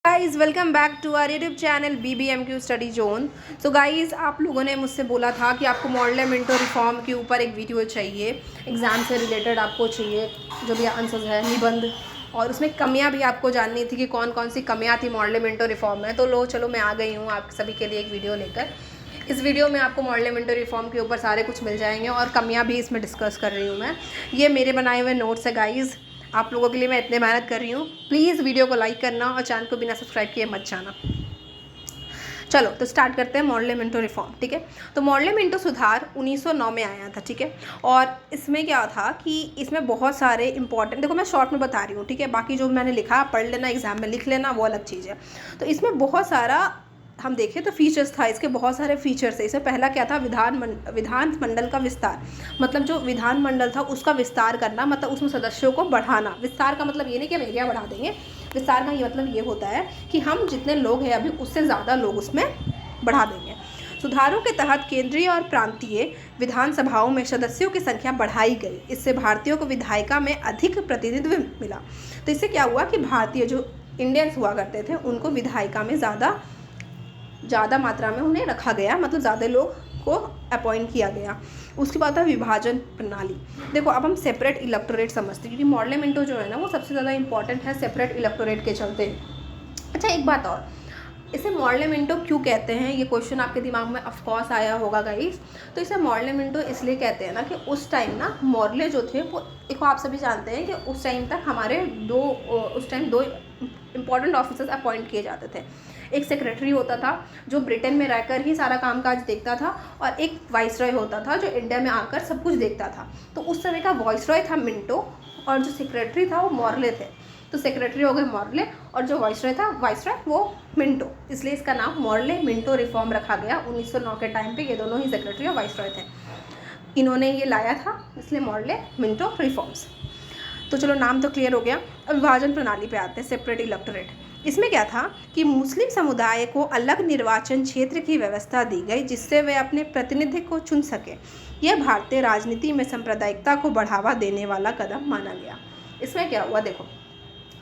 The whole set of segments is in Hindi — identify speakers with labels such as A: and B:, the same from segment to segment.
A: Guys welcome back to our YouTube channel BBMQ study zone. सो गाइज़ आप लोगों ने मुझसे बोला था कि आपको मॉडल मिंटो रिफॉर्म के ऊपर एक वीडियो चाहिए, एग्ज़ाम से रिलेटेड आपको चाहिए जो भी आंसर्स है निबंध, और उसमें कमियां भी आपको जाननी थी कि कौन कौन सी कमियां थी मॉडल मिंटो रिफॉर्म में। तो चलो मैं आ गई हूँ आप सभी के लिए एक वीडियो लेकर। इस वीडियो में आपको मॉडल मिंटो रिफॉर्म के ऊपर सारे कुछ मिल जाएंगे और कमियाँ भी इसमें डिस्कस कर रही हूँ मैं। ये मेरे बनाए हुए नोट्स है गाइज़, आप लोगों के लिए मैं इतने मेहनत कर रही हूँ। प्लीज़ वीडियो को लाइक करना और चैनल को बिना सब्सक्राइब किए मत जाना। चलो तो स्टार्ट करते हैं मॉडल मिंटो रिफॉर्म। ठीक है, तो मॉडल मिंटो सुधार 1909 में आया था। ठीक है, और इसमें क्या था कि इसमें बहुत सारे इंपॉर्टेंट, देखो मैं शॉर्ट में बता रही हूँ, ठीक है, बाकी जो मैंने लिखा पढ़ लेना, एग्जाम में लिख लेना, वो अलग चीज़ है। तो इसमें बहुत सारा हम देखें तो फीचर्स था, इसके बहुत सारे फीचर्स है। इसमें पहला क्या था, विधान मंडल का विस्तार, मतलब जो विधान मंडल था उसका विस्तार करना, मतलब उसमें सदस्यों को बढ़ाना। विस्तार का मतलब ये नहीं कि हम एरिया बढ़ा देंगे, विस्तार का ये मतलब ये होता है कि हम जितने लोग हैं अभी उससे ज़्यादा लोग उसमें बढ़ा देंगे। सुधारों के तहत केंद्रीय और प्रांतीय विधानसभाओं में सदस्यों की संख्या बढ़ाई गई। इससे भारतीयों को विधायिका में अधिक प्रतिनिधित्व मिला। तो इससे क्या हुआ कि भारतीय जो इंडियंस हुआ करते थे उनको विधायिका में ज़्यादा मात्रा में उन्हें रखा गया, मतलब ज़्यादा लोग को अपॉइंट किया गया। उसके बाद था विभाजन प्रणाली। देखो अब हम सेपरेट इलेक्टोरेट समझते हैं, क्योंकि मॉडल मिंटो जो है ना वो सबसे ज़्यादा इंपॉर्टेंट है सेपरेट इलेक्टोरेट के चलते। अच्छा एक बात और, इसे मॉडल मिंटो क्यों कहते हैं, ये क्वेश्चन आपके दिमाग में ऑफकोर्स आया होगा गाइस। तो इसे मॉडल मिंटो इसलिए कहते हैं ना कि उस टाइम ना मॉडल जो थे वो, देखो आप सभी जानते हैं कि उस टाइम तक हमारे दो इम्पॉर्टेंट ऑफिसर्स अपॉइंट किए जाते थे। एक सेक्रेटरी होता था जो ब्रिटेन में रहकर ही सारा कामकाज देखता था, और एक वाइसरॉय होता था जो इंडिया में आकर सब कुछ देखता था। तो उस समय का वाइसरॉय था मिंटो और जो सेक्रेटरी था वो मॉर्ले थे। तो सेक्रेटरी हो गए मॉर्ले और जो वाइसरॉय था वाइसरॉय वो मिंटो, इसलिए इसका नाम मॉडल मिंटो रिफॉर्म रखा गया। 1909 के टाइम पे ये दोनों ही सेक्रेटरी और वाइसरॉय थे, इन्होंने ये लाया था, इसलिए मॉडल मिंटो रिफॉर्म्स। तो चलो नाम तो क्लियर हो गया। अब विभाजन प्रणाली पे आते हैं, सेपरेट इलेक्टोरेट। इसमें क्या था कि मुस्लिम समुदाय को अलग निर्वाचन क्षेत्र की व्यवस्था दी गई जिससे वे अपने प्रतिनिधि को चुन सके। यह भारतीय राजनीति में सांप्रदायिकता को बढ़ावा देने वाला कदम माना गया। इसमें क्या हुआ, देखो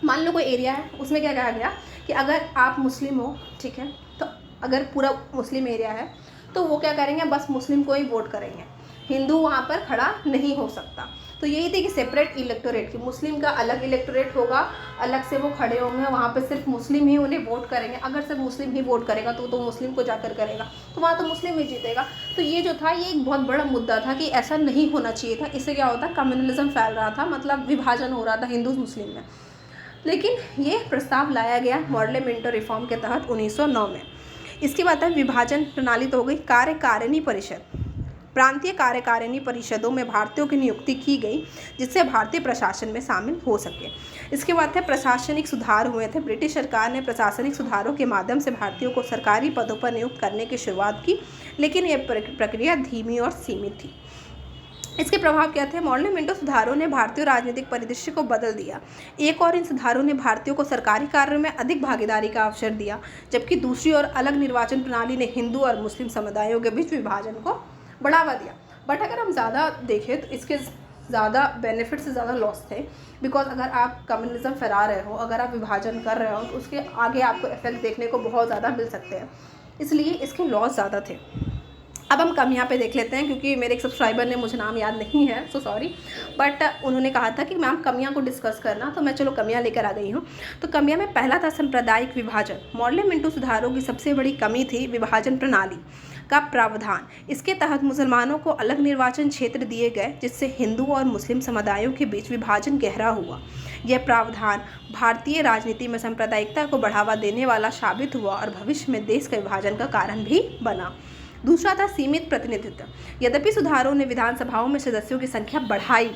A: मान लो कोई एरिया है, उसमें क्या कहा गया कि अगर आप मुस्लिम हो, ठीक है, तो अगर पूरा मुस्लिम एरिया है तो वो क्या करेंगे, बस मुस्लिम को ही वोट करेंगे, हिंदू वहाँ पर खड़ा नहीं हो सकता। तो यही थी कि सेपरेट इलेक्टोरेट की, मुस्लिम का अलग इलेक्टोरेट होगा, अलग से वो खड़े होंगे, वहाँ पे सिर्फ मुस्लिम ही उन्हें वोट करेंगे। अगर सिर्फ मुस्लिम ही वोट करेगा तो मुस्लिम को जाकर करेगा, तो वहाँ तो मुस्लिम ही जीतेगा। तो ये जो था ये एक बहुत बड़ा मुद्दा था कि ऐसा नहीं होना चाहिए था। इससे क्या होता, कम्युनलिज्म फैल रहा था, मतलब विभाजन हो रहा था हिंदू मुस्लिम में। लेकिन ये प्रस्ताव लाया गया मॉडल मिंटो रिफॉर्म के तहत 1909 में। इसके बाद विभाजन प्रणाली तो हो गई। कार्यकारिणी परिषद, प्रांतीय कार्यकारिणी परिषदों में भारतीयों की नियुक्ति की गई जिससे भारतीय प्रशासन में शामिल हो सके। इसके बाद थे प्रशासनिक सुधार हुए थे। ब्रिटिश सरकार ने प्रशासनिक सुधारों के माध्यम से भारतीयों को सरकारी पदों पर नियुक्त करने की शुरुआत की, लेकिन यह प्रक्रिया धीमी और सीमित थी। इसके प्रभाव क्या थे, मॉडल मिंटो सुधारों ने भारतीय राजनीतिक परिदृश्य को बदल दिया। एक और इन सुधारों ने भारतीयों को सरकारी कार्यों में अधिक भागीदारी का अवसर दिया, जबकि दूसरी ओर अलग निर्वाचन प्रणाली ने हिंदू और मुस्लिम समुदायों के बीच विभाजन को बढ़ावा दिया। बट अगर हम ज़्यादा देखें तो इसके ज़्यादा बेनिफिट से ज़्यादा लॉस थे। बिकॉज अगर आप कम्युनिज्म फैला रहे हो, अगर आप विभाजन कर रहे हो, तो उसके आगे आपको इफेक्ट देखने को बहुत ज़्यादा मिल सकते हैं, इसलिए इसके लॉस ज़्यादा थे। अब हम कमियां पे देख लेते हैं, क्योंकि मेरे एक सब्सक्राइबर ने, मुझे नाम याद नहीं है सो सॉरी, बट उन्होंने कहा था कि मैम कमियां को डिस्कस करना, तो मैं चलो कमियां लेकर आ गई हूँ। तो कमियां में पहला था सांप्रदायिक विभाजन। मॉडल मिंटो सुधारों की सबसे बड़ी कमी थी विभाजन प्रणाली का प्रावधान। इसके तहत मुसलमानों को अलग निर्वाचन क्षेत्र दिए गए जिससे हिंदू और मुस्लिम समुदायों के बीच विभाजन गहरा हुआ। यह प्रावधान भारतीय राजनीति में सांप्रदायिकता को बढ़ावा देने वाला साबित हुआ और भविष्य में देश का विभाजन का कारण भी बना। दूसरा था सीमित प्रतिनिधित्व। यद्यपि सुधारों ने विधानसभाओं में सदस्यों की संख्या बढ़ाई,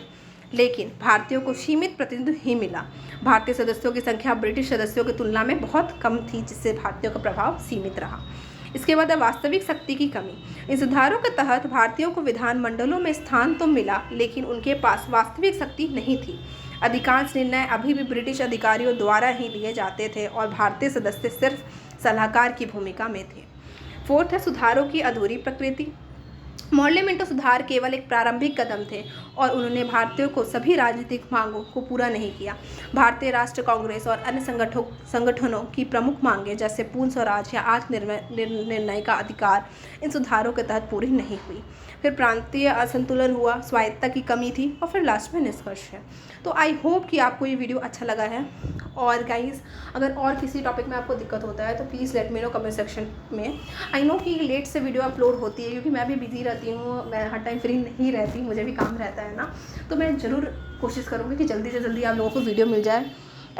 A: लेकिन भारतीयों को सीमित प्रतिनिधित्व ही मिला। भारतीय सदस्यों की संख्या ब्रिटिश सदस्यों की तुलना में बहुत कम थी, जिससे भारतीयों का प्रभाव सीमित रहा। इसके बाद वास्तविक शक्ति की कमी। इन सुधारों के तहत भारतीयों को विधानमंडलों में स्थान तो मिला, लेकिन उनके पास वास्तविक शक्ति नहीं थी। अधिकांश निर्णय अभी भी ब्रिटिश अधिकारियों द्वारा ही लिए जाते थे और भारतीय सदस्य सिर्फ सलाहकार की भूमिका में थे। फोर्थ है सुधारों की अधूरी प्रकृति। मॉडले मिंटो सुधार केवल एक प्रारंभिक कदम थे और उन्होंने भारतीयों को सभी राजनीतिक मांगों को पूरा नहीं किया। भारतीय राष्ट्रीय कांग्रेस और अन्य संगठनों की प्रमुख मांगें जैसे पूर्ण स्वराज या आत्मनिर्णय का अधिकार इन सुधारों के तहत पूरी नहीं हुई। फिर प्रांतीय असंतुलन हुआ, स्वायत्तता की कमी थी और फिर लास्ट में निष्कर्ष है। तो आई होप कि आपको ये वीडियो अच्छा लगा है। और गाइज़, अगर और किसी टॉपिक में आपको दिक्कत होता है तो please let me know comment section में। आई नो कि लेट से वीडियो अपलोड होती है क्योंकि मैं भी बिजी रहती हूँ, मैं हर टाइम फ्री नहीं रहती, मुझे भी काम रहता है ना। तो मैं ज़रूर कोशिश करूँगी कि जल्दी से जल्दी आप लोगों को वीडियो मिल जाए।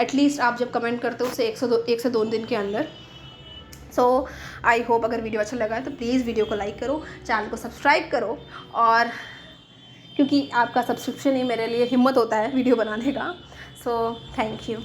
A: एटलीस्ट आप जब कमेंट करते हो उससे 1 से 2 दिन के अंदर। सो आई होप अगर वीडियो अच्छा लगा है तो प्लीज़ वीडियो को लाइक करो, चैनल को सब्सक्राइब करो, और क्योंकि आपका सब्सक्रिप्शन ही मेरे लिए हिम्मत होता है वीडियो बनाने का। So thank you.